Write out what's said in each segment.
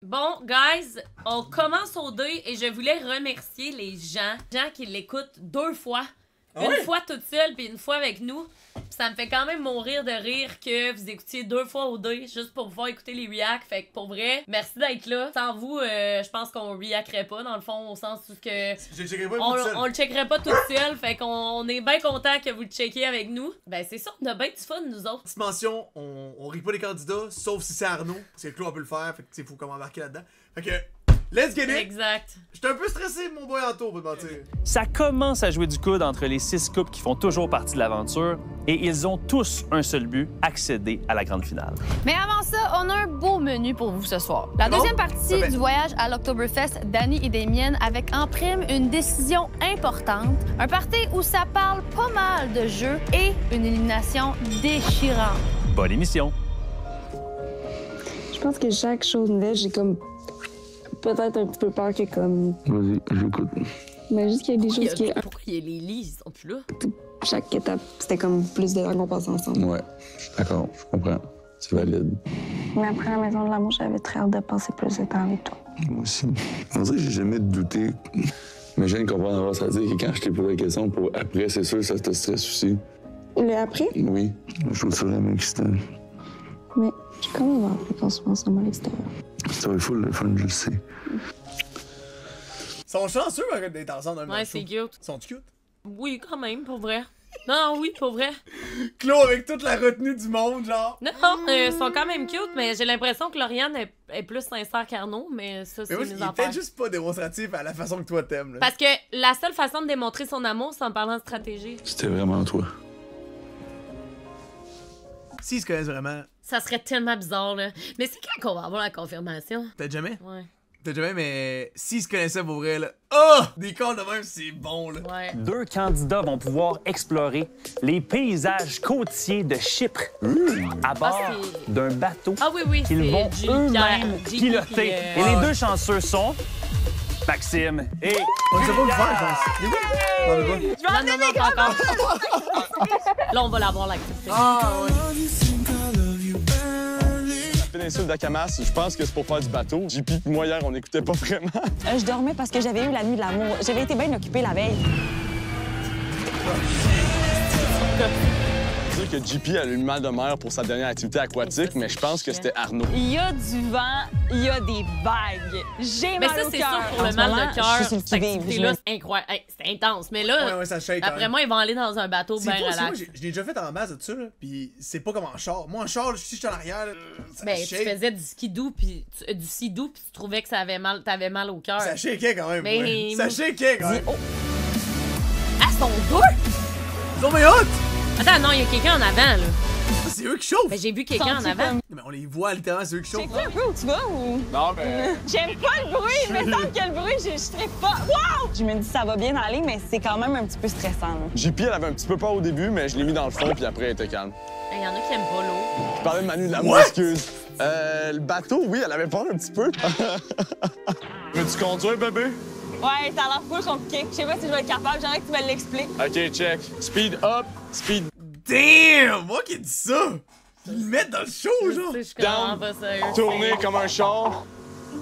Bon, guys, on commence au 2 et je voulais remercier les gens qui l'écoutent 2 fois. Une fois toute seule puis une fois avec nous. Pis ça me fait quand même mourir de rire que vous écoutiez 2 fois au 2 juste pour pouvoir écouter les reacts. Fait que pour vrai, merci d'être là. Sans vous, je pense qu'on reacterait pas dans le fond, au sens où que on le checkerait pas tout seul. Fait qu'on est bien content que vous le checkiez avec nous. Ben c'est ça, on a bien du fun nous autres. Petite mention, on rit pas les candidats, sauf si c'est Arnaud, parce que Claude peut le faire, fait que tu sais, faut comme embarquer là-dedans. Fait que let's get it! Exact. J'étais un peu stressé, mon boy Anto, pour te mentir. Ça commence à jouer du coude entre les 6 couples qui font toujours partie de l'aventure et ils ont tous un seul but, accéder à la grande finale. Mais avant ça, on a un beau menu pour vous ce soir. La deuxième partie du voyage à l'Oktoberfest d'Annie et Damien avec en prime une décision importante, un party où ça parle pas mal de jeux et une élimination déchirante. Bonne émission! Je pense que chaque chose nouvelle, j'ai comme peut-être un petit peu peur que comme... Vas-y, j'écoute. Mais juste qu'il y a des choses qui... Pourquoi il y a les lits, ils sont plus là? Chaque étape, c'était comme plus de temps qu'on passe ensemble. Ouais, d'accord, je comprends. C'est valide. Mais après la maison de l'amour, j'avais très hâte de passer plus de temps avec toi. Moi aussi. On dirait que j'ai jamais douté. Mais je viens de comprendre alors, ça veut dire que quand je t'ai posé la question pour après, c'est sûr que ça te stresse aussi. Le après? Oui, je trouve ça vraiment excitant. Mais j'ai quand même hâte qu'on soit ensemble à l'extérieur. Ça va être full le fun, je le sais. Ils sont chanceux d'être ensemble dans le Ouais, même c'est show. cute. Ils sont cute? Oui, quand même, pour vrai. Non, oui, pour vrai. Claude avec toute la retenue du monde, genre. Non, ils sont quand même cute, mais j'ai l'impression que Lauriane est plus sincère qu'Arnaud, mais ça, c'est Mais moi, mes il est affaires. peut-être juste pas démonstratif à la façon que toi t'aimes, là. Parce que la seule façon de démontrer son amour, c'est en parlant de stratégie. C'était vraiment toi. S'ils se connaissent vraiment, Ça serait tellement bizarre, là. Mais c'est quand qu'on va avoir la confirmation? peut-être jamais. Ouais. Peut-être jamais, mais s'ils se connaissaient pour vrai, là. Oh! Des calls de même, c'est bon, là. Ouais. 2 candidats vont pouvoir explorer les paysages côtiers de Chypre à bord c'est- d'un bateau Ah oui, oui, qu'ils vont c'est eux-mêmes JP, piloter. puis, Et les 2 chanceux sont Maxime et... On sait pas le faire, je pense. Non, pas encore. Là, on va l'avoir, l'activité. Ah, ouais. La péninsule d'Akamas, je pense que c'est pour faire du bateau. JP et moi, hier, on n'écoutait pas vraiment. Je dormais parce que j'avais eu la nuit de l'amour. J'avais été bien occupée la veille. Je veux dire que JP a eu le mal de mer pour sa dernière activité aquatique, mais je pense que c'était Arnaud. Il y a du vent, il y a des vagues. J'ai Mais mal ça, au c'est cœur. sûr, pour En le ce mal moment, de cœur, je suis sur le cette qui-vive. activité-là, c'est incroyable. Hey, c'est intense. Mais là, Ouais, ça shake. quand après même. moi, ils vont aller dans un bateau C'est bien fou, c'est moi, relax. je l'ai déjà fait en masse de ça, là. Pis c'est pas comme en char. Moi, en char, là, si je suis en arrière, là, ça Ben, tu shake. faisais du skidoo puis du sidou puis tu trouvais que ça avait mal, t'avais mal au cœur. Ça shakeait quand même. Mais- ouais. Ça shakeait quand même. Oh. Ah, ils sont deux! Ils ont mes hôtes! Attends, non, il y a quelqu'un en avant, là. C'est eux qui chauffent! Ben, j'ai vu quelqu'un en Sont-ils avant. Mais on les voit littéralement, c'est eux qui chauffent. Sais-tu un peu où tu vas ou... Non, mais... J'aime pas le bruit, il me semble que le bruit, je trippe pas. Wow! Je me dis ça va bien aller, mais c'est quand même un petit peu stressant. Là. JP, elle avait un petit peu peur au début, mais je l'ai mis dans le fond, puis après, elle était calme. Il y en a qui aiment pas l'eau. Je parlais de Manu de l'amour, What? excuse. Le bateau, oui, elle avait peur un petit peu. Veux-tu conduire, bébé? Ouais, ça a l'air full compliqué. Je sais pas si je vais être capable, j'aimerais que tu me l'expliques. OK, check. Speed up, speed Damn! Moi qui ai dit ça! Ils le mettent dans le show, genre! Je suis vraiment Down. pas sérieux. tourner comme un char,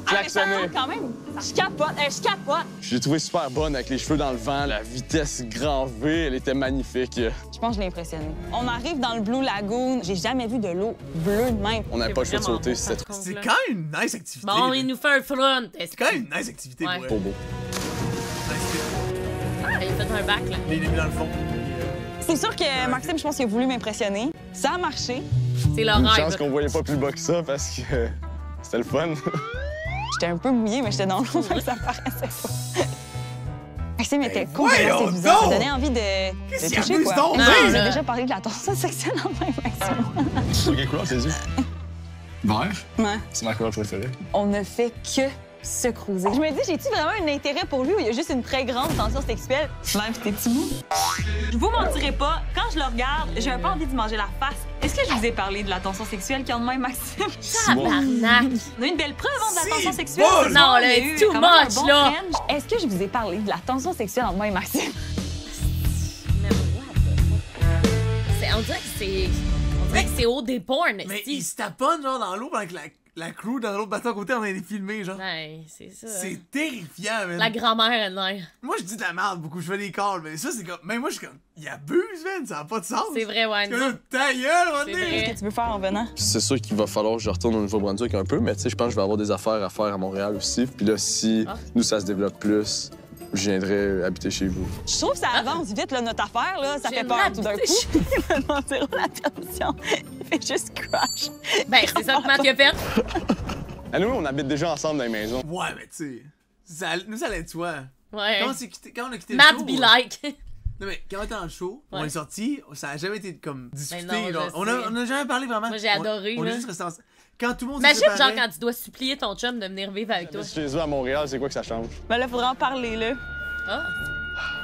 Ah, mais ça a klaxonner. l'air quand même. Je capote, je capote. Je l'ai trouvée super bonne avec les cheveux dans le vent, la vitesse grand V, elle était magnifique. Je pense que je l'ai impressionné. On arrive dans le Blue Lagoon. J'ai jamais vu de l'eau bleue de même. On n'avait pas le choix de sauter, c'était trop C'est quand même une nice activité. Bon, là. il nous fait un front. C'est quand même une nice activité, Ouais. pour beau. Ah, il a fait un bac, là. Les mis dans le fond. C'est sûr que Maxime, je pense qu'il a voulu m'impressionner. Ça a marché. C'est leur Une rêve. chance qu'on voyait pas plus bas que ça parce que c'était le fun. J'étais un peu mouillée, mais j'étais dans l'eau, fait que ça paraissait pas. Maxime était voyons complètement séduisant. Ça donc! donnait envie de Qu'est-ce qu'il toucher, abuse quoi. donc, Non, hein? on a là? déjà parlé de la tension sexuelle en même, Maxime. Quelle couleur tes yeux? Vert. Ouais. C'est ma couleur préférée. On ne fait que se cruiser. Je me dis, j'ai-tu vraiment un intérêt pour lui ou il y a juste une très grande tension sexuelle? Lève tes petits bouts. Je vous mentirai pas, quand je le regarde, j'ai un peu envie de manger la face. Est-ce que je vous ai parlé de la tension sexuelle qu'il y a de même, Maxime? Tabarnak. On a une belle preuve hein, de la Si tension sexuelle. bon! ce Non, soir, là, il y a it's eu too quand même un much, bon là. French. Est-ce que je vous ai parlé de la tension sexuelle entre moi et Maxime? Mais what? On dirait que c'est... On dirait que c'est haut des porn, Mais esti. ils se taponnent, genre, dans l'eau pendant que la crew dans l'autre bateau à côté, on a été filmés, genre. Ouais, c'est ça. C'est terrifiant, man. La grand-mère, elle l'air. Moi, je dis de la merde beaucoup, je fais des calls, mais ça, c'est comme. Même moi, je suis comme. Il abuse, man, ça n'a pas de sens. C'est vrai, ouais. Parce que là, ta gueule, on C'est est. vrai. Qu'est-ce que tu veux faire en venant? C'est sûr qu'il va falloir que je retourne au Nouveau-Brunswick un peu, mais tu sais, je pense que je vais avoir des affaires à faire à Montréal aussi. Puis là, si nous, ça se développe plus, je viendrai habiter chez vous. Je trouve que ça avance vite, là, notre affaire, là. Ça fait peur tout d'un coup. Il me demanderont la permission. Il fait juste crash. Ben, c'est ça que Mathieu a fait. À nous, on habite déjà ensemble dans les maisons. Ouais, mais tu sais. Nous, ça allait de soi. Ouais. Quand on a quitté le Matt show. be like. Non, mais quand on était dans le show, on Ouais. est sorti, ça a jamais été comme discuté. Ben non, genre. je On a jamais parlé vraiment. Moi, j'ai adoré, On là. est juste resté ensemble. Quand tout le monde s'est Imagine, genre, séparé. quand tu dois supplier ton chum de venir vivre avec toi. Chez eux à Montréal, c'est quoi que ça change? Ben là, faudra en parler, là. Ah.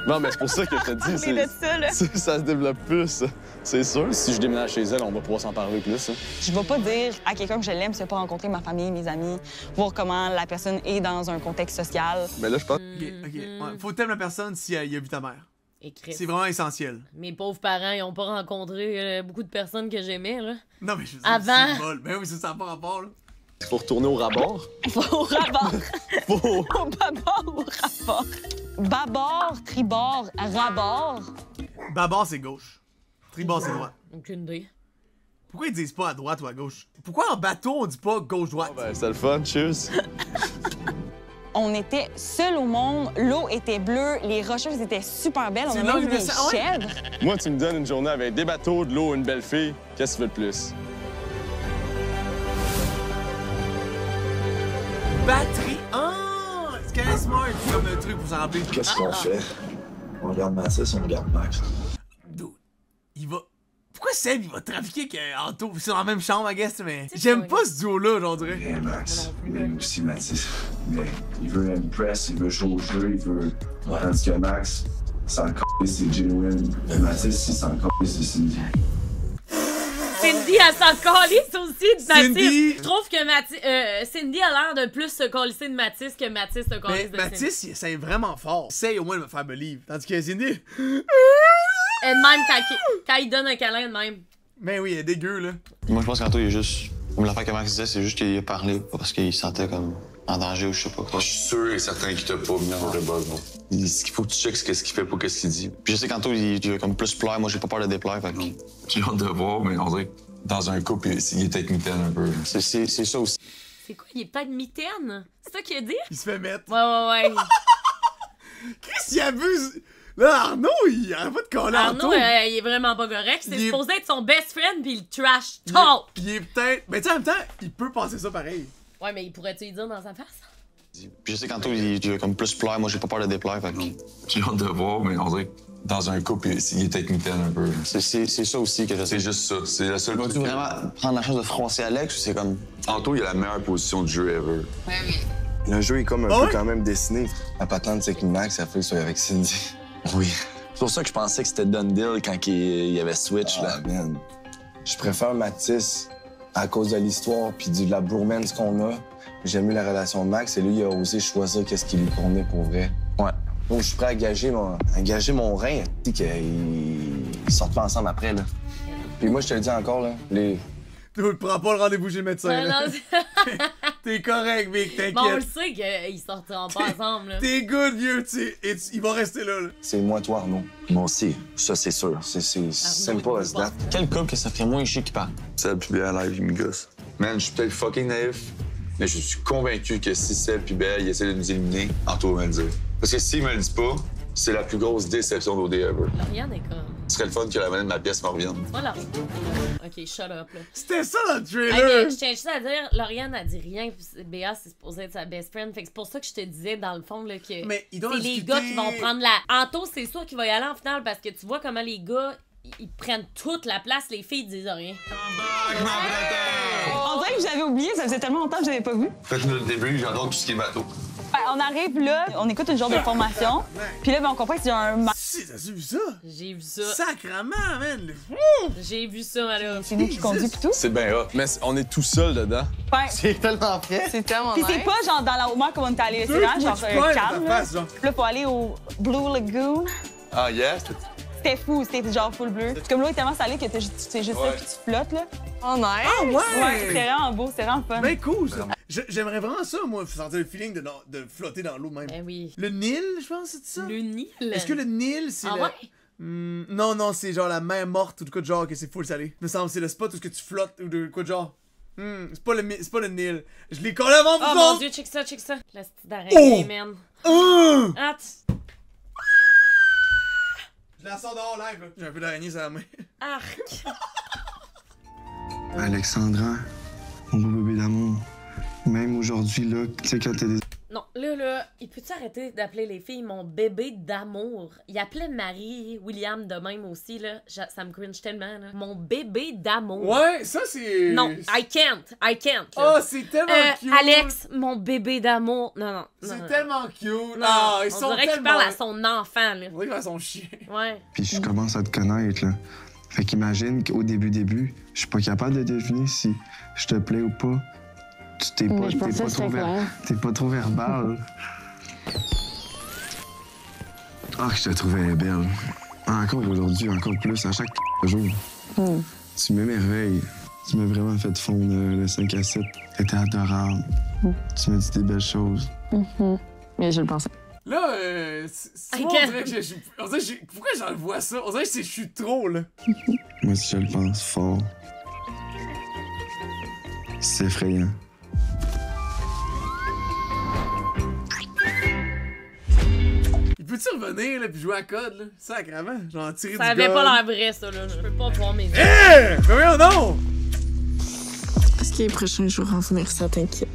Non, mais c'est pour ça que je te dis, Parler de ça, là. ça se développe plus, c'est sûr. Si je déménage chez elle, on va pouvoir s'en parler plus. Hein. Je vais pas dire à quelqu'un que je l'aime si je vais pas rencontrer ma famille, mes amis, voir comment la personne est dans un contexte social. Mais là, je pense. Ok. Ouais, faut t'aimer la personne si il a vu ta mère. Et Chris. C'est vraiment essentiel. Mes pauvres parents, ils ont pas rencontré beaucoup de personnes que j'aimais, là. Non, mais je veux dire, Avant. c'est bol. Mais oui, ça n'a pas rapport, là. Il faut retourner au rabord. Au rabord. Faut. Au babord, au rabord. Babord, tribord, rabord. Babord, c'est gauche. Tribord, c'est droite. Aucune idée. Pourquoi ils disent pas à droite ou à gauche? Pourquoi en bateau, on dit pas gauche-droite? Ben, c'était le fun, cheers. On était seuls au monde, l'eau était bleue, les rocheuses étaient super belles, on C'est a là même que vu je des me sens- ouais. chèvres. Moi, tu me donnes une journée avec des bateaux, de l'eau, une belle fille. Qu'est-ce que tu veux de plus? Batterie. Ah! C'est quand même smart. C'est comme un truc pour s'en rappeler. Qu'est-ce qu'on fait? On regarde Mathis, on regarde Max. Dude, il va. Pourquoi Seb, il va trafiquer avec Anto? C'est dans la même chambre, I guess, mais. J'aime pas ce duo-là, j'en dirais. Et Max, il aime aussi Mathis. Mais il veut impress, il veut jouer au jeu, il veut. Tandis que Max, s'en calisse, c'est genuine. Mais Mathis, il s'en calisse, c'est Cindy. Cindy, elle s'en calisse aussi de Cindy. Mathis. Je trouve que Cindy a l'air de plus se calisser de Mathis que Mathis se Mais calisse de Cindy. Mathis, il essaie vraiment fort. Il essaie au moins de me faire believe. Tandis que Cindy. Et de même, quand il donne un câlin, de même. Mais oui, elle est dégueu, là. Moi, je pense qu'Anto, il est juste. Comme l'affaire que Max disait, c'est juste qu'il a parlé, pas parce qu'il se sentait comme en danger ou je sais pas quoi. Je suis sûr et certain qu'il t'a pas mis dans le buzz, non. Ce qu'il faut que tu checkes, c'est ce qu'il fait pas, qu'est-ce qu'il dit. Puis je sais qu'Anto, il veut comme plus plaire. Moi, j'ai pas peur de déplaire. Fait que J'ai hâte de voir, mais on dirait que dans un couple, il est peut-être mitaine un peu. c'est ça aussi. C'est quoi, il est peut-être mitaine? C'est ça qu'il a dit? Il se fait mettre. Ouais. Chris, il abuse. Là, Arnaud, il arrête pas de coller Arnaud, Anto. il est vraiment pas correct. C'est Il est- supposé être son best friend, pis il trash talk. Il est peut-être. Mais tu sais, en même temps, il peut penser ça pareil. Ouais, mais il pourrait-tu lui dire dans sa face? Puis je sais qu'Anto, il veut comme plus plaire. Moi, j'ai pas peur de déplaire. Fait que J'ai hâte de voir, mais on dirait que dans un couple, il est peut-être mitaine un peu. c'est ça aussi que je sais. C'est juste ça. C'est la seule Vas-tu vraiment prendre la chance de froncer Alex ou c'est comme. Anto, il a la meilleure position de jeu ever. Le jeu est comme un Ah peu ouais? quand même dessiné. La patente, c'est que Max, ça fait qu'il soit avec Cindy. Oui. C'est pour ça que je pensais que c'était done deal quand il y avait Switch, Ah, là. man. Je préfère Mathis à cause de l'histoire puis de la bromance qu'on a. J'aime mieux la relation de Max et lui, il a osé choisir qu'est-ce qui lui convenait pour vrai. Ouais. Donc, je suis prêt à gager mon rein. Tu sais qu'ils sortent pas ensemble après, là. Puis moi, je te le dis encore, là, Tu prends pas le rendez-vous chez le médecin, Ouais, là. non, T'es correct, Vic, t'inquiète. bon, on le sait qu'ils sortiront pas ensemble, là. T'es good, vieux, tu sais. Et il va rester là, là. c'est moi, toi, Arnaud. Moi aussi, ça, c'est sûr. C'est simple as that. Quel couple que ça ferait moins chier qui parle? Seb puis Béa live, il me gosse. Man, je suis peut-être fucking naïf, mais je suis convaincu que si Seb puis Béa, ils essaient de nous éliminer, Anto va me le dire. Parce que s'il me le dit pas, c'est la plus grosse déception d'OD ever. Lauriane est comme. Ce serait le fun que la monnaie de ma pièce me revienne. C'est pas Lauriane. Ok, shut up, là. C'était ça dans le Hey, trailer. mais je tiens juste à dire, Lauriane a dit rien, puis Béa, c'est supposé être sa best friend. Fait que c'est pour ça que je te disais, dans le fond, là, que Mais ils doivent c'est les discuter. gars qui vont prendre la. Anto, c'est sûr qu'il va y aller en finale parce que tu vois comment les gars, ils prennent toute la place, les filles, ils disent rien. On dirait que j'avais oublié, ça faisait tellement longtemps que je l'avais pas vu. Faites-nous le début, j'adore tout ce qui est bateau. Ben, on arrive là, on écoute une genre de formation, puis là, ben, on comprend qu'il y a un Si, t'as vu ça? J'ai vu ça. Sacrement, man. J'ai vu ça, là. C'est nous qui conduit pis tout. C'est bien hot. Mais on est tout seul dedans. Ben, C'est tellement frais. C'est tellement pis c'est nice. pas genre dans la haute mer comme on est allé, c'est Deux vraiment coups genre de poing dans calme. ta Là. face, genre. Puis là, faut aller au Blue Lagoon. Ah, yes? C'était fou, c'était genre full bleu. Comme l'eau est tellement salée que t'es juste ça Ouais. puis tu flottes, là. Oh, nice! Ah ouais! C'était vraiment beau, c'était vraiment fun. Ben cool, ça. J'aimerais vraiment ça, moi, sentir le feeling de flotter dans l'eau même. Ben oui. Le Nil, je pense, c'est ça? Le Nil? Est-ce que le Nil, c'est ah le... ouais? Non, c'est genre la mer morte ou de quoi de genre que c'est full salé. Il me semble c'est le spot où que tu flottes ou de quoi de genre. C'est pas le Nil. Je l'ai collé avant vous Oh mon autres! dieu, check ça. La petite d'araignée, man. Ah, Je la sors dehors live, là. J'ai un peu d'araignée sur la main. Arc. Alexandra, mon beau bébé d'amour. Même aujourd'hui, là, tu sais, quand t'es des... Non, là, il peut-tu arrêter d'appeler les filles mon bébé d'amour? Il appelait Marie, William de même aussi, là. Ça me cringe tellement, là. Mon bébé d'amour. Ouais, ça c'est... Non, I can't. Oh, c'est tellement cute! Alex, mon bébé d'amour. Non. C'est tellement cute! Non, Ah, ils on sont dirait qu'il tellement... parle à son enfant, là. On dirait qu'il parle à son chien. Ouais. Puis je commence à te connaître, là. Fait qu'imagine qu'au début, je suis pas capable de deviner si je te plais ou pas. T'es pas trop verbal. Ah, je te trouvais belle. Encore aujourd'hui, encore plus, à chaque jour. Tu m'émerveilles. Tu m'as vraiment fait fondre le 5 à 7. T'étais adorable. Tu m'as dit des belles choses. Mais je le pensais. Là, on dirait que pourquoi j'en vois ça? On dirait que je suis trop, là. Moi aussi, je le pense fort. C'est effrayant. Il peut-tu revenir, là, pis jouer à code, là? Sacrément, genre tirer du gun. Ça avait pas l'air vrai, ça, là. Je peux pas voir mes yeux. Mais voyons non! Est-ce que les prochains jours vont venir, ça t'inquiète?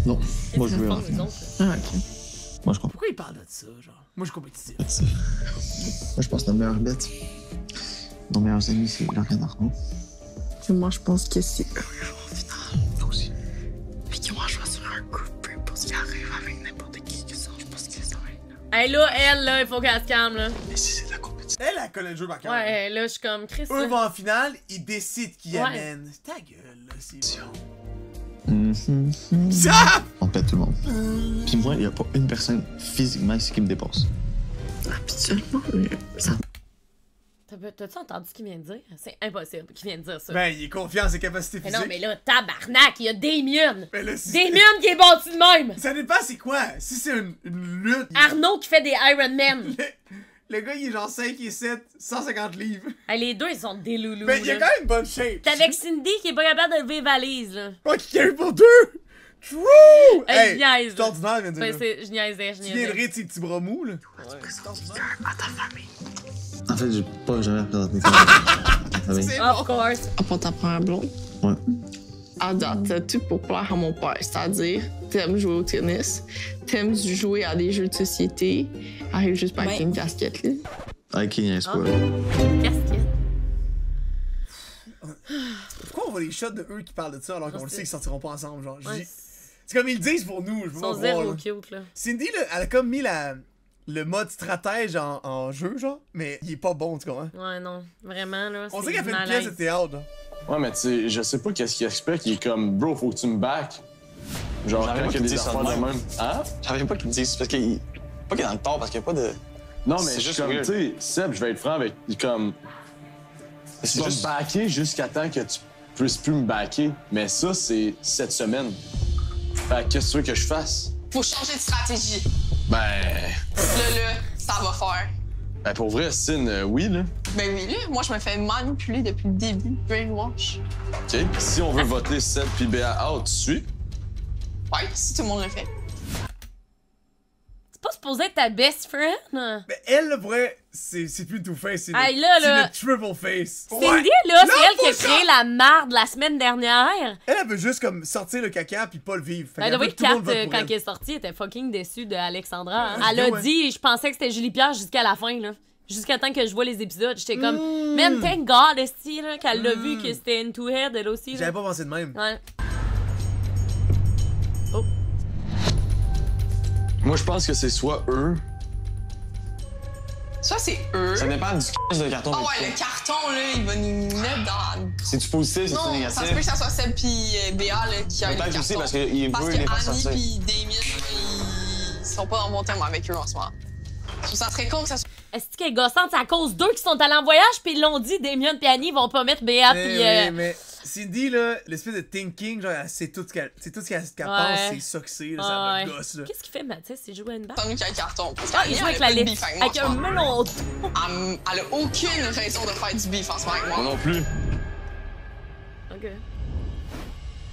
Non, moi je veux en finir. Ah, ok. Moi je comprends. Pourquoi il parle de ça, genre? Moi, je suis compétitif. Moi je pense que notre meilleure bête, nos meilleurs amis, c'est Lauriane Arnaud. Moi, je pense que c'est eux. Toi aussi. Mais qu'ils vont choisir un couple parce qu'ils arrivent avec n'importe qui que ça. Je pense que ça va être. Hey, là, elle, là, il faut qu'elle se calme, là. Mais si c'est de la compétition. Elle connaît le jeu par cœur. Ouais, là, je suis comme Chris. Eux vont en finale, ils décident qui Ouais. amène. Ta gueule, là, c'est Ça! On pète tout le monde. Puis moi, il n'y a pas une personne physiquement ici qui me dépasse. Habituellement, mais ça. T'as-tu entendu ce qu'il vient de dire? C'est impossible qu'il vienne de dire ça. Ben, il est confiant en ses capacités Mais physiques. non, mais là, tabarnak, il y a Damien! Ben là, Damien qui est bâti de même! Ça dépend c'est quoi? Si c'est une lutte... Arnaud qui fait des Iron Man! Le gars, il est genre 5 et 7, 150 livres. Hey, les deux, ils sont des loulous. Ben, il a quand même une bonne shape. T'es avec Cindy qui est pas capable de lever les valises, là. Oh, qui carry pour deux! True! Hey, je niaise. c'est ordinaire, vient de dire. Ben, je niaisais. Tu viendrais de ses petits bras mous, là? À ta famille. En fait, j'ai pas jamais représenté ma famille. Of course. À part ta première blonde? Ouais. À date, t'as tout pour plaire à mon père. C'est-à-dire, t'aimes jouer au tennis, t'aimes jouer à des jeux de société, arrive juste pas avec une casquette, là. Avec qui niaise pas, là. Casquette. Pourquoi on voit les shots de eux qui parlent de ça alors qu'on le sait qu'ils sortiront pas ensemble, genre? Ouais. C'est comme ils le disent pour nous, je veux Ils pas sont voir, zéro là. cute, là. Cindy, là, elle a comme mis le mode stratège en jeu, genre, mais il est pas bon, tu comprends? Ouais, non. Vraiment, là. On dirait qu'elle fait une pièce de théâtre, là. Ouais, mais tu sais, je sais pas qu'est-ce qu'il explique. Il est comme, bro, faut que tu me back. Genre, quand il y a des affaires de même. Hein? J'avais pas qu'il me dise, parce qu'il. Pas qu'il est dans le tort, parce qu'il y a pas de. Non, mais C'est juste juste comme, tu weird. sais, Seb, je vais être franc avec. Comme. Tu vas me backer jusqu'à temps que tu puisses plus me backer. Mais ça, c'est cette semaine. Fait que qu'est-ce que tu veux que je fasse? Faut changer de stratégie. Ben. Là, ça va faire. Ben, pour vrai, Sin, oui, là. Ben oui, là, moi, je me fais manipuler depuis le début. Brainwash. OK. Si on veut voter Seb puis BA out, tu suis? Ouais, si tout le monde le fait. C'est pas supposé être ta best friend? Mais elle, là, pour vrai, c'est plus Two-Face, c'est Hey, là, là. c'est le Triple Face. Cindy, là, c'est elle qui a créé la marde la semaine dernière. Elle veut juste comme sortir le caca puis pas le vivre. Fait Ben, qu'elle oui, veut que tout le Kat, monde vote pour quand elle. elle est sortie, elle était fucking déçue de Alexandra. Hein. Ouais, Elle a ouais. dit, je pensais que c'était Julie Pierre jusqu'à la fin, là. Jusqu'à temps que je vois les épisodes. J'étais comme, man, thank God, esti, là, qu'elle l'a vu que c'était une two-head, elle aussi. là. J'avais pas pensé de même. Ouais. Moi, je pense que c'est soit eux. Ça, c'est eux. Ça dépend du de carton. Ah ouais, le carton, là, il va nous mettre dans... C'est-tu positif, c'est-tu Non, négatif? ça se peut que ça soit Seb pis Béa, là, qui a le Peut-être carton. aussi parce qu'il Parce veut que les faire Annie sortir. pis Damien, ils sont pas en bon terme avec eux en ce moment. Je trouve ça très con que ça soit... Est-ce qu'elle est gossante? C'est à cause d'eux qui sont allés en voyage, puis ils l'ont dit, Damien et Annie vont pas mettre Béa, puis mais Cindy, là, l'espèce de thinking, genre, c'est tout ce qu'elle pense, c'est ça que c'est, ça me gosse, là. Qu'est-ce qu'il fait, Mathis? Il joue à une balle? Tant mieux qu'il y a un carton. Il joue avec la liste. Avec un melon. Elle a aucune raison de faire du beef en ce moment avec moi. Moi non plus. OK.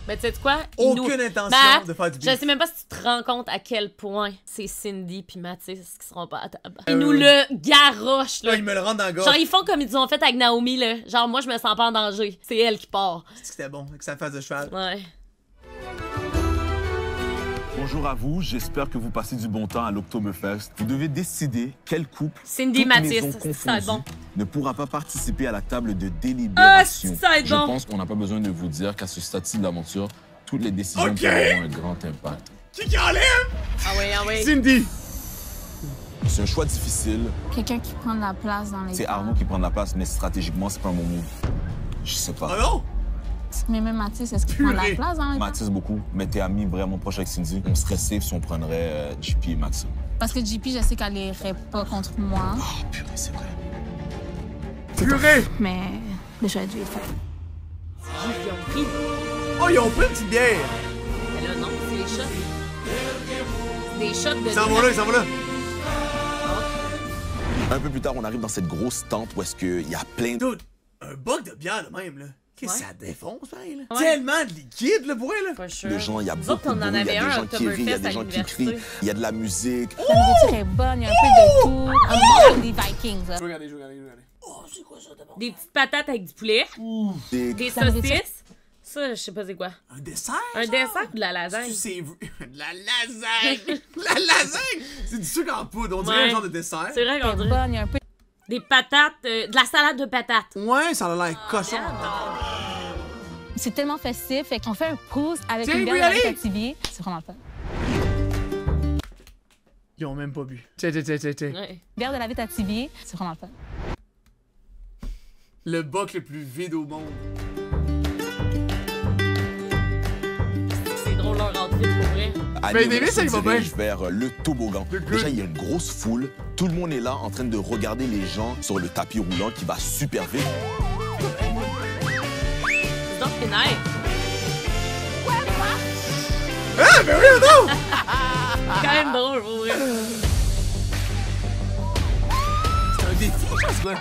Mais tu sais quoi? Aucune intention de faire du beef. Je sais même pas si tu te rends compte à quel point c'est Cindy puis Mathis qui seront pas à table. Ils nous le garochent, là. Ouais, ils me le rendent dans la gorge. Genre, ils font comme ils ont fait avec Naomi, là. Genre, moi, je me sens pas en danger. C'est elle qui part. C'est que c'était bon, avec sa face de cheval. Ouais. Bonjour à vous, j'espère que vous passez du bon temps à l'Oktoberfest. Vous devez décider quel couple, Cindy Mathis, ça va être bon, ne pourra pas participer à la table de délibération. Ça va être Je bon. pense qu'on n'a pas besoin de vous dire qu'à ce stade-ci de l'aventure, toutes les décisions pourront avoir un grand impact. Qui enlève? Ah oui. Cindy! C'est un choix difficile. Quelqu'un qui prend de la place dans les... C'est Arnaud qui prend de la place, mais stratégiquement, c'est pas mon move. Je sais pas. Oh non! Mais même Mathis, est-ce qu'il prend de la place dans les... Mathis beaucoup, mais t'es ami vraiment proche avec Cindy. On serait safe si on prendrait JP et Maxime. Parce que JP, je sais qu'elle irait pas contre moi. Oh, purée, c'est vrai. Purée! Mais le choix de lui est fait. Ils ont pris. Oh, ils ont pris une petite bière! Mais là, non, c'est les shots. Des shots de... Ils s'en vont là. Un peu plus tard, on arrive dans cette grosse tente où est-ce qu'il y a plein de... Dude, un boc de bière, là, même, là. Qu'est-ce que ça défonce, pareil, là? Ouais. Tellement de liquide, là, pour elle, là. De gens, il y a beaucoup de bruit, il y a des gens qui rient, il y a des gens qui crient, il y a de la musique. La nourriture est bonne, il y a un peu de tout. On mange des Vikings, là. Je vais regarder. Oh, c'est quoi ça d'abord? Des petites patates avec du poulet. Des saucisses. Ça, je sais pas c'est quoi. Un dessert? Un dessert ou de la lasagne? C'est de la lasagne! La lasagne! C'est du sucre en poudre, on dirait un genre de dessert. C'est vrai qu'on dirait. Bonne, il y a un peu... Des patates, de la salade de patates. Ouais, ça a l'air cochon. C'est tellement festif, fait qu'on fait un pouce avec Tiens, une bière oui, de la allez! Abitibi. C'est vraiment le fun. Ils ont même pas bu. Tiens. Ouais. Bière de la Abitibi, c'est vraiment le fun. Le boc le plus vide au monde. C'est drôle leur outfit pour vrai. Allez, on se dirige vers le toboggan. Déjà, il y a une grosse foule. Tout le monde est là en train de regarder les gens sur le tapis roulant qui va super vite. C'est donc c'est nice. Ah, mais oui, non! C'est quand même drôle pour vrai. C'est un défi, je pense, quoi.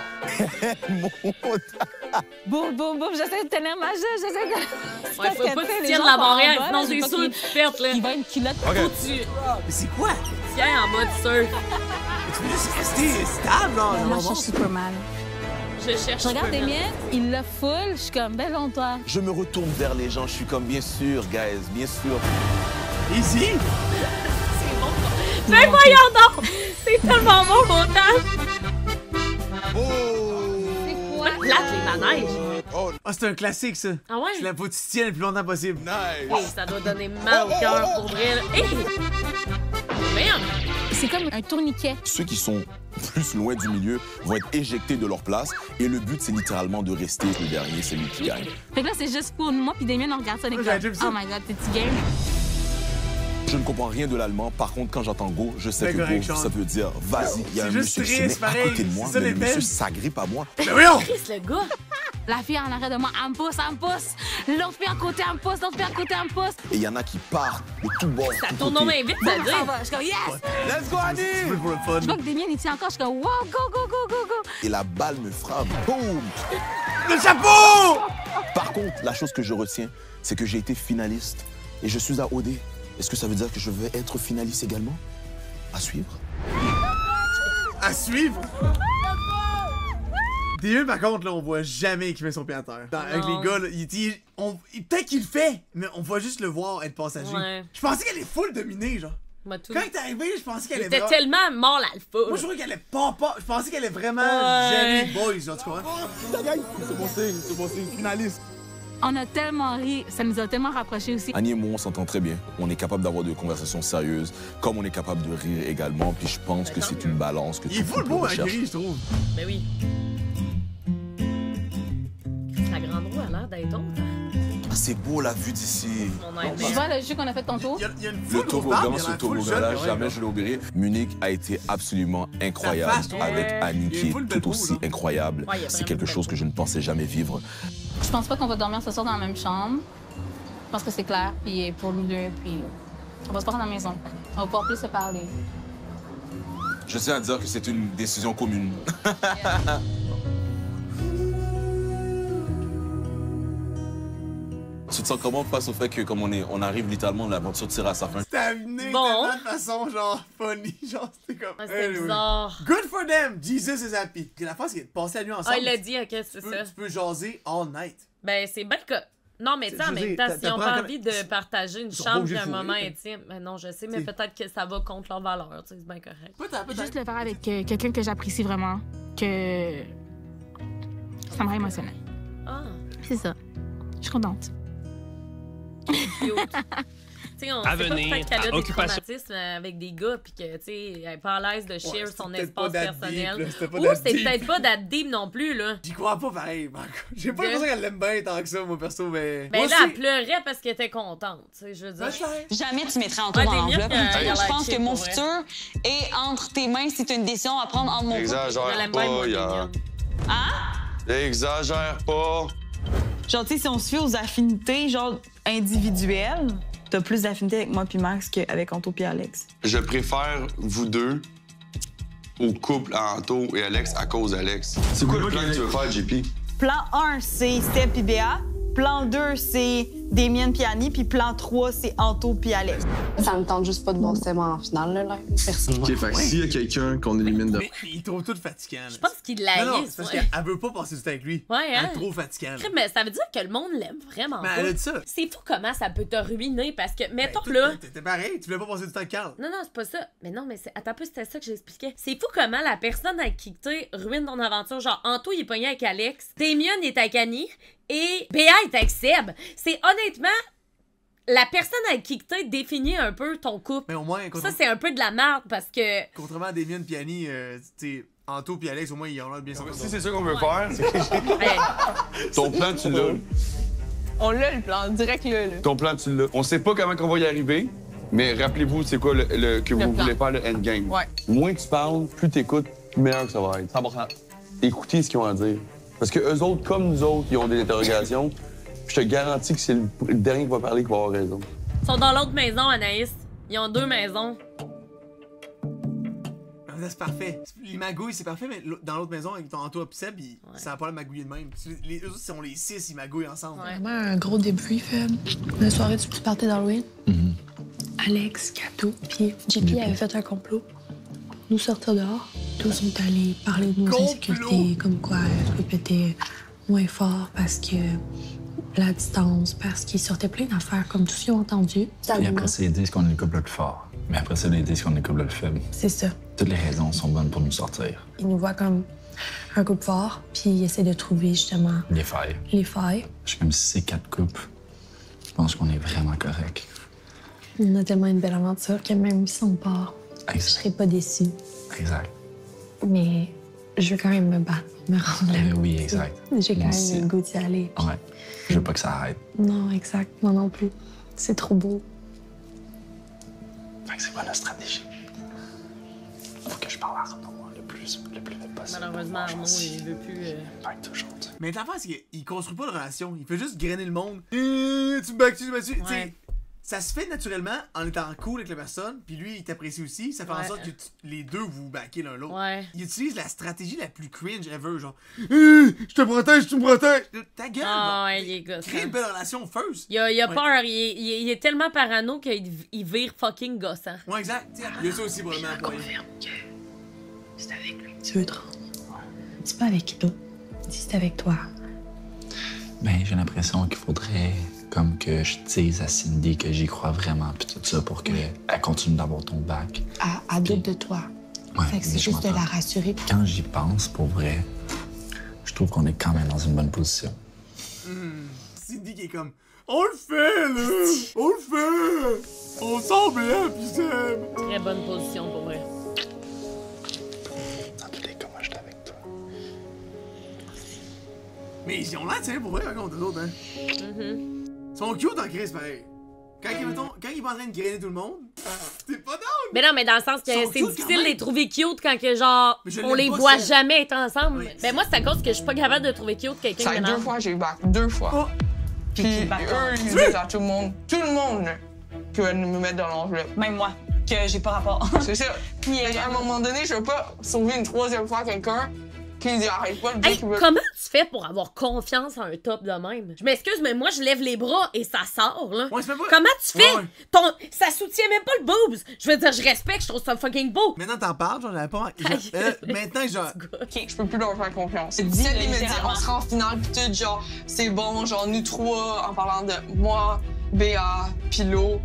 Boum, boum, boum, j'essaie de tenir ma jeu, j'essaie de... Ouais, faut pas que tu tiennes la barrière, sinon c'est sûr que tu perds, là. Il va une culotte. Faut que tu Mais c'est quoi? tiens en mode surf. Tu veux juste rester stable, là. Moi, je cherche super mal. Je cherche. Je regarde des miens, il le full, je suis comme, belle en toi. Je me retourne vers les gens, je suis comme, bien sûr, guys, bien sûr. Ici? C'est bon. Mais voyons donc! C'est tellement bon, mon temps! C'est quoi? Plate, les manèges. Ah, c'est un classique, ça. Ah ouais? C'est la faut que tu te tiennes le plus longtemps possible. Hey, ça doit donner mal au cœur pour vrai, là. Hey! Merde! C'est comme un tourniquet. Ceux qui sont plus loin du milieu vont être éjectés de leur place et le but, c'est littéralement de rester le dernier, c'est lui qui gagne. Fait que là, c'est juste pour moi, puis Damien, on regarde ça, les Moi, gars. j'ai déjà vu ça. Oh my God, t'es-tu game? Je ne comprends rien de l'allemand. Par contre, quand j'entends go, je sais C'est que correct, go, Sean. ça veut dire vas-y. Il y a C'est un juste monsieur qui se triste, met à pareil. côté de moi, C'est ça, mais les le monsieur peines. s'agrippe à moi. Mais voyons! Chris, le gars! La fille en arrière de moi, elle me pousse, elle me pousse. L'autre fille à côté, elle me pousse, l'autre fille à côté, elle me pousse. Et il y en a qui partent de tout bord. Ça tout tourne côté. au moins vite, ça Ça dit. va, je suis comme, yes! Let's go, Annie! C'est pour le fun. Je vois que Damien est ici encore, je suis comme, wow, go, go, go, go, go. Et la balle me frappe. Boum! Le chapeau! Par contre, la chose que je retiens, c'est que j'ai été finaliste et je suis à OD. Est-ce que ça veut dire que je vais être finaliste également? À suivre? À suivre! Damien, par contre, là, on voit jamais qu'il met son pied à terre. Avec les gars, là, peut-être qu'il le fait, mais on voit juste le voir être passager. Ouais. Je pensais qu'elle est full dominée, genre. Moi, tout. Quand il est arrivé, je pensais qu'elle Il est était vraiment... tellement mort, l'alpha. Moi, je trouvais qu'elle est pas... Je pensais qu'elle est vraiment Ouais. gérée boys, genre, tu comprends? C'est bon signe, finaliste. On a tellement ri, ça nous a tellement rapprochés aussi. Annie et moi, on s'entend très bien. On est capable d'avoir des conversations sérieuses, comme on est capable de rire également. Puis je pense que c'est une balance que Il est tout full couple beau, recherche. Aguirre, je trouve. Ben oui. La grande roue a l'air d'être autre. Ah, c'est beau la vue d'ici. Tu vois le jeu qu'on a fait tantôt? Il y a une Le foule toboggan, de ce femmes, toboggan-là, jamais je l'oublierai. Munich a été absolument incroyable Sa face, avec ouais. Annie Il y a qui une foule est de tout beaux, aussi là. incroyable. Ouais, il y a C'est vraiment quelque de chose que je ne pensais jamais vivre. Je pense pas qu'on va dormir ce soir dans la même chambre. Je pense que c'est clair, puis pour nous deux, puis on va se prendre à la maison. On va pouvoir plus se parler. Je tiens à dire que c'est une décision commune. Tu te sens comment face au fait que, comme on arrive littéralement, l'aventure tire à sa fin? C'était amené tellement de façon, genre, funny. Genre, c'était comme. C'était bizarre. Good for them! Jesus is happy. La face, c'est de passer la nuit ensemble. Ah, il l'a dit, ok, c'est ça. Tu peux jaser all night. Ben, c'est bien que. Non, mais tu sais, en même temps, s'ils n'ont pas envie de partager une chambre et un moment intime, ben non, je sais, mais peut-être que ça va contre leur valeur, tu sais, c'est bien correct. Juste le faire avec quelqu'un que j'apprécie vraiment, que ça me rend émotionnel. Ah. C'est ça. Je suis contente. Tu sais, on sait pas peut-être qu'elle a des traumatismes avec des gars, puis que, tu sais, elle est pas à l'aise de share son espace personnel. Ou c'est peut-être pas that deep non plus, là. J'y crois pas pareil, Marco. J'ai pas l'impression qu'elle l'aime bien tant que ça, moi, perso, mais. Ben là, elle pleurait parce qu'elle était contente, tu sais, je veux dire. Jamais tu mettrais Anto dans l'enveloppe. Je pense que mon futur est entre tes mains si t'as une décision à prendre entre mon couple. Exagère pas, Yann. Hein? Exagère pas. Genre, tu sais, si on se fie aux affinités, genre, individuelles, t'as plus d'affinités avec moi puis Max qu'avec Anto puis Alex. Je préfère vous deux au couple Anto et Alex à cause d'Alex. C'est quoi le plan que tu veux faire, JP? Plan 1, c'est Steph puis Béa. Plan 2, c'est Damien puis Annie. Puis plan 3, c'est Anto puis Alex. Ça me tente juste pas de voir Steph en finale, là, personnellement. OK, fait que s'il y a quelqu'un qu'on élimine de... Mais il trouve tout fatigant. Je pense qu'il l'a. Non, c'est parce qu'elle veut pas passer du temps avec lui. Ouais, Elle est trop fatigant. Mais ça veut dire que le monde l'aime vraiment Mais pas. elle a dit ça. C'est fou comment ça peut te ruiner parce que, mettons que là. T'es pareil, tu voulais pas passer du temps avec Carl. Non, c'est pas ça. Mais non, mais attends un peu, c'était ça que j'expliquais. C'est fou comment la personne avec qui tu ruine ton aventure. Genre, Anto, il est pogné avec Alex. Damien est avec Annie. Et Béa est avec Seb. C'est honnêtement la personne avec qui tu définit un peu ton couple. Mais au moins, ça, c'est un peu de la merde parce que. Contrairement à Damien et Annie, tu sais, Anto et Alex, au moins, ils ont l'air bien sortis. Si c'est ça qu'on veut faire, ton plan, tu l'as. On l'a, le plan, direct là. Ton plan, tu l'as. On sait pas comment on va y arriver, mais rappelez-vous, c'est quoi que vous voulez faire, le endgame. Ouais. Moins tu parles, plus t'écoutes, plus meilleur que ça va être. 100%. Écoutez ce qu'ils ont à dire. Parce que eux autres, comme nous autres, ils ont des interrogations. Je te garantis que c'est le dernier qui va parler qui va avoir raison. Ils sont dans l'autre maison, Anaïs. Ils ont 2 maisons. C'est parfait. Les magouilles, c'est parfait, mais dans l'autre maison, avec ton Anto et Seb, ça n'a pas l'air magouillé de même. Eux autres, sont les 6, ils magouillent ensemble. Ouais. Vraiment un gros débrief. La soirée du petit party d'Halloween. Alex, Kato, puis JP avait fait un complot pour nous sortir dehors. Tous sont allés parler de nos insécurités, comme quoi le couple était moins fort parce que la distance, parce qu'ils sortaient plein d'affaires, comme tous ils ont entendu. Et après ça, ils disent qu'on est le couple le plus fort. Mais après ça, ils disent qu'on est le couple le plus faible. C'est ça. Toutes les raisons sont bonnes pour nous sortir. Ils nous voient comme un couple fort, puis ils essaient de trouver justement Les failles. les failles. Je suis comme si c'est 4 couples. Je pense qu'on est vraiment correct. On a tellement une belle aventure que même si on part, je serais pas déçue. Exact. Mais je veux quand même me battre, me rendre là. Oui, exact. J'ai quand même le goût d'y aller. Ouais. Je veux pas que ça arrête. Non, exact. Moi non plus. C'est trop beau. Fait que c'est quoi notre stratégie? Faut que je parle à Arnaud le plus vite possible. Malheureusement, Arnaud, il veut plus. Mais l'affaire, c'est qu'il construit pas de relation. Il fait juste grainer le monde. Tu me bats, tu me bats. Ouais. Ça se fait naturellement en étant cool avec la personne, puis lui, il t'apprécie aussi. Ça fait en sorte que les deux vous backez l'un l'autre. Ouais. Il utilise la stratégie la plus cringe ever, genre je te protège, tu me protèges. Ta gueule, ouais, il est gossant. Crée une belle relation first. Il a peur, il est tellement parano qu'il vire fucking gossant. Ouais, exact. Il y a ça aussi vraiment. Je confirme que c'est avec lui que tu veux te rendre. C'est pas avec nous. C'est avec toi. Ben, j'ai l'impression qu'il faudrait comme que je dise à Cindy que j'y crois vraiment, puis tout ça, pour qu'elle continue d'avoir ton bac. À doute de toi. Ouais, Fait que c'est juste de la rassurer. Quand j'y pense, pour vrai, je trouve qu'on est quand même dans une bonne position. Cindy qui est comme on le fait, là! On le fait! On semble, hein, pis Seb! Très bonne position pour vrai. Dans tous les cas, moi, j'étais avec toi. Mais ils ont l'air de pour vrai, raconte eux autres, hein? Ils sont cute en crise, pareil. Quand il est pas en train de grainer tout le monde, T'es pas down? Mais non, mais dans le sens que Ils sont c'est cute difficile quand de les même. trouver cute quand que genre Mais je on l'aime les pas, voit Seb. jamais être ensemble. Oui. Mais moi, c'est à cause que je suis pas capable de trouver cute quelqu'un Ça qui fait 2 m'énerve. fois, j'ai eu back. 2 fois. Puis eux, ils disent à tout le monde, que me mettre dans l'enveloppe. Même moi, que j'ai pas rapport. C'est ça. Puis à un moment donné, je veux pas sauver une 3e fois quelqu'un qui dit arrête pas de dire Hey, qu'il veut. comment tu fais pour avoir confiance en un top de même? Je m'excuse, mais moi, je lève les bras et ça sort, là. Ouais, c'est pas... Comment tu fais? Ouais. Ça soutient même pas le boobs. Je veux dire, je respecte, je trouve ça fucking beau. Maintenant, t'en parles, j'en avais pas... maintenant, genre... OK, je peux plus leur faire confiance. Dis, Celle, il me dit, littéralement. on sera en finale, pis tout, genre, c'est bon, genre, nous 3, en parlant de moi, Béa, Pilo,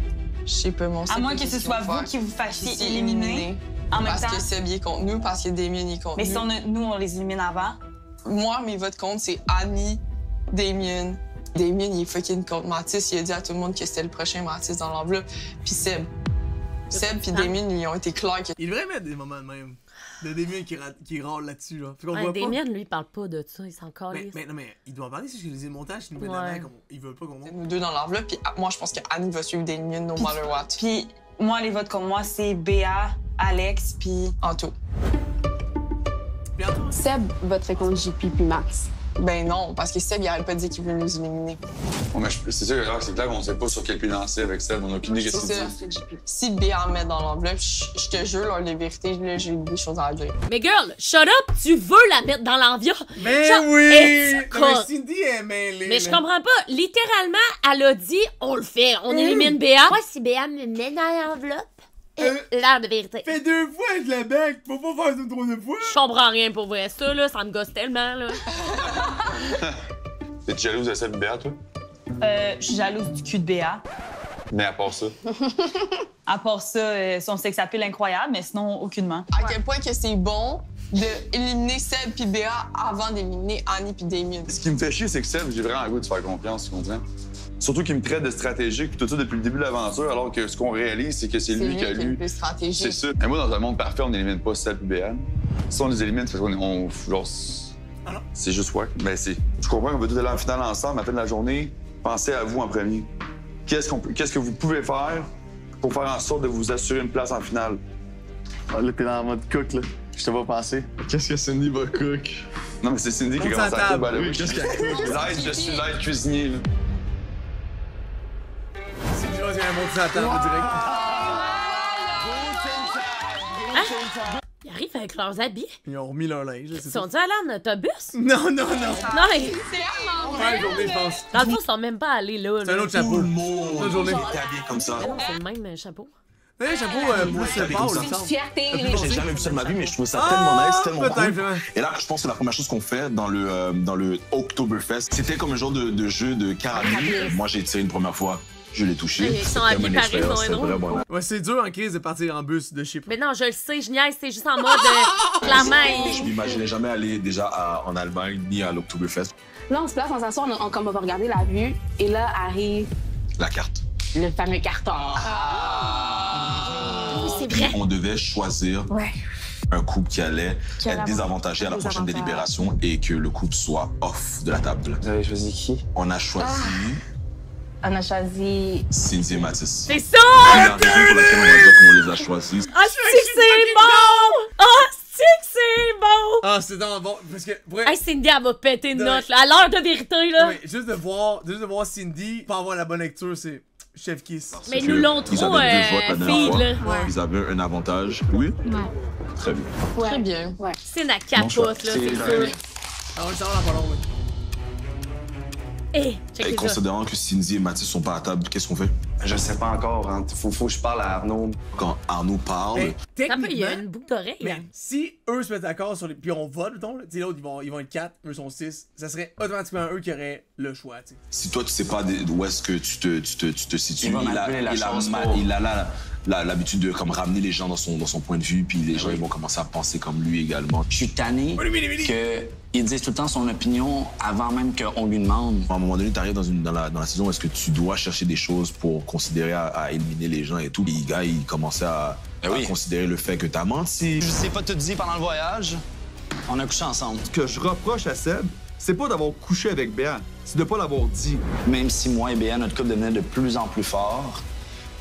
je sais pas, mon À moins que ce soit vous qui vous fassiez éliminer en même parce temps. que Seb est contre nous, parce que Damien est contre Mais nous. si nous, on les élimine avant. Moi, mes votes contre, c'est Annie, Damien. Damien, il est fucking contre Mathis. Il a dit à tout le monde que c'était le prochain Mathis dans l'enveloppe. Puis Seb. Seb puis Damien, ils ont été clairs que... Il devrait mettre des moments de même. De Damien qui râle là-dessus, là. Fait qu'on voit Damien, pas. lui, il parle pas de ça, il s'en calisse. Mais non, mais il doit en parler, c'est que les montages, ils nous mettent Ouais. avant, ils veulent pas qu'on monte. nous 2 dans l'enveloppe. Puis moi, je pense que Annie va suivre Damien no matter what. Puis moi, les votes contre moi, c'est Béa, Alex, puis Anto. Seb voterait contre JP puis Max. Ben non, parce que Seb, il arrête pas de dire qu'il veut nous éliminer. Ouais, mais c'est sûr que c'est clair qu'on sait pas sur quel pied danser avec Seb. On a aucune idée de ce C'est qu'il ça. dit. Si Béa en met dans l'enveloppe, je te jure, là, les vérités, là, j'ai des choses à dire. Mais girl, shut up, tu veux la mettre dans l'enveloppe. Mais Genre, oui! est-ce Non, mais que- Cindy est mêlée. Mais je là. comprends pas. Littéralement, elle a dit, on le fait, on élimine Béa. Moi, si Béa me met dans l'enveloppe, l'heure de vérité. Fait 2 fois avec la bague, faut pas faire ça une 3e fois. Je comprends rien pour vrai. Ça, là, ça me gosse tellement, là. T'es jalouse de Seb et Béa, toi? je suis jalouse du cul de Béa. Mais à part ça. À part ça, son sex appeal incroyable, mais sinon, aucunement. À quel point que c'est bon d'éliminer Seb puis Béa avant d'éliminer Annie puis Damien. Ce qui me fait chier, c'est que Seb, j'ai vraiment le goût de faire confiance, tu comprends? Surtout qu'il me traite de stratégique, puis tout ça depuis le début de l'aventure, alors que ce qu'on réalise, c'est que c'est lui qui a qui est lu. le plus stratégique. C'est ça. Et moi, dans un monde parfait, on n'élimine pas Seb et Béa. Si on les élimine, c'est parce qu'on genre, c'est juste wack. Mais c'est. Je comprends qu'on veut tous aller en finale ensemble, à la fin de la journée. Pensez à vous en premier. Qu'est-ce que vous pouvez faire pour faire en sorte de vous assurer une place en finale? Ah, là, t'es dans le mode cook, là. Je te vois passer. Qu'est-ce que Cindy va cook? Non, mais c'est Cindy qui Monte commence sa à table. couper. Oui, qu'est-ce qu'elle cook? Je suis l'aide cuisinier, là. C'est du il y a un mot de Satan en direct. Ils arrivent avec leurs habits. Ils ont remis leur linge, là, Ils c'est sont ça. dit allés en autobus? Non, non, non. Non, mais... Première journée, je pense. Dans le fond, ils sont même pas allés là. C'est un autre chapeau. Une autre journée. T'es habillé comme ça. Mais non, c'est le même chapeau. Un chapeau plus T'es pâle, comme ça. il me semble. J'ai jamais vu ça de ma vie, mais je trouve ça Ah, tellement nice, tellement peut-être, cool. vraiment. Et là, je pense que la première chose qu'on fait dans le Oktoberfest, c'était comme un genre de jeu de carabine. Moi, j'ai tiré une première fois. Je l'ai touché. Ils sont C'était habillés mon pareil, expérience, ils c'était sont vraiment drôles. bon. Ouais, c'est dur en crise de partir en bus de chez. Mais non, je le sais, je niaise, c'est juste en mode. Clairement, Je m'imaginais jamais aller déjà en Allemagne ni à l'Oktoberfest. Là, on se place, on s'assoit, comme on va regarder la vue, et là arrive La carte. le fameux carton. Oui, c'est vrai. On devait choisir Ouais. un couple qui allait Qui allait être désavantagé à la prochaine désavantage. délibération et que le couple soit off de la table. Vous avez choisi qui? On a choisi On a choisi. Cindy et Mathis. C'est ça! C'est la raison pour laquelle on va dire qu'on les a choisis. Ah, c'est bon! Ah, c'est bon! Ah, c'est dans bon. Parce que. Hey, Cindy, elle va péter une Non, note, là. À l'heure de vérité, là. Ouais, juste de voir Cindy, pas avoir la bonne lecture, c'est chef kiss. Mais ils nous l'ont Ils trop avaient 2 votes la dernière feed, fois. là. Ouais. Ils avaient un avantage. Oui? Ouais. Très bien. Ouais. Très bien. Ouais. C'est la capote, là, c'est sûr. Ah, on le saura dans pas long, ouais. Hey, Et check ça. considérant que Cindy et Mathis sont pas à table, qu'est-ce qu'on fait? Je sais pas encore. Hein. Faut que je parle à Arnaud. Quand Arnaud parle, Mais Ça peut, il y a techniquement, une boucle d'oreille. mais hein. si eux se mettent d'accord sur les. Puis on vote, mettons, là, tu sais, l'autre, ils vont être 4, eux sont 6, ça serait automatiquement eux qui auraient le choix, tu sais. si toi tu sais pas où est-ce que tu te situes, Il va manipuler la chose pour- il a l'habitude de comme ramener les gens dans son point de vue, puis les gens ils vont commencer à penser comme lui également. Je suis tanné qu'il dise tout le temps son opinion avant même qu'on lui demande. À un moment donné, t'arrives dans la saison où est-ce que tu dois chercher des choses pour considérer à éliminer les gens et tout. Et les gars, ils commençaient à considérer le fait que t'as menti. Je sais pas tout dit pendant le voyage. On a couché ensemble. Ce que je reproche à Seb, c'est pas d'avoir couché avec Béa, c'est de pas l'avoir dit. Même si moi et Béa, notre couple devenait de plus en plus fort,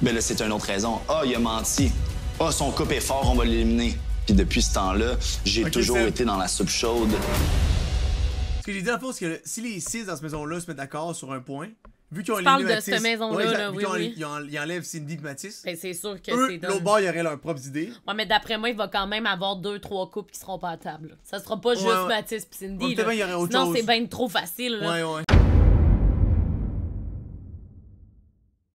ben là, c'est une autre raison. Ah, il a menti. Ah, son couple est fort, on va l'éliminer. Puis depuis ce temps-là, j'ai toujours été dans la soupe chaude. Ce que j'ai dit en fond, c'est que si les 6 dans cette maison-là se mettent d'accord sur un point, vu qu'ils ont éliminé Mathis... de cette maison-là, vu qu'ils enlèvent Cindy et Mathis, ben, c'est sûr que eux, c'est l'autre bord, ils auraient leurs propres idées. Ouais, mais d'après moi, il va quand même avoir 2-3 couples qui seront pas à table. Ça sera pas juste Mathis et Cindy. Ouais, il y aurait autre sinon, chose. c'est bien trop facile. Là. Ouais.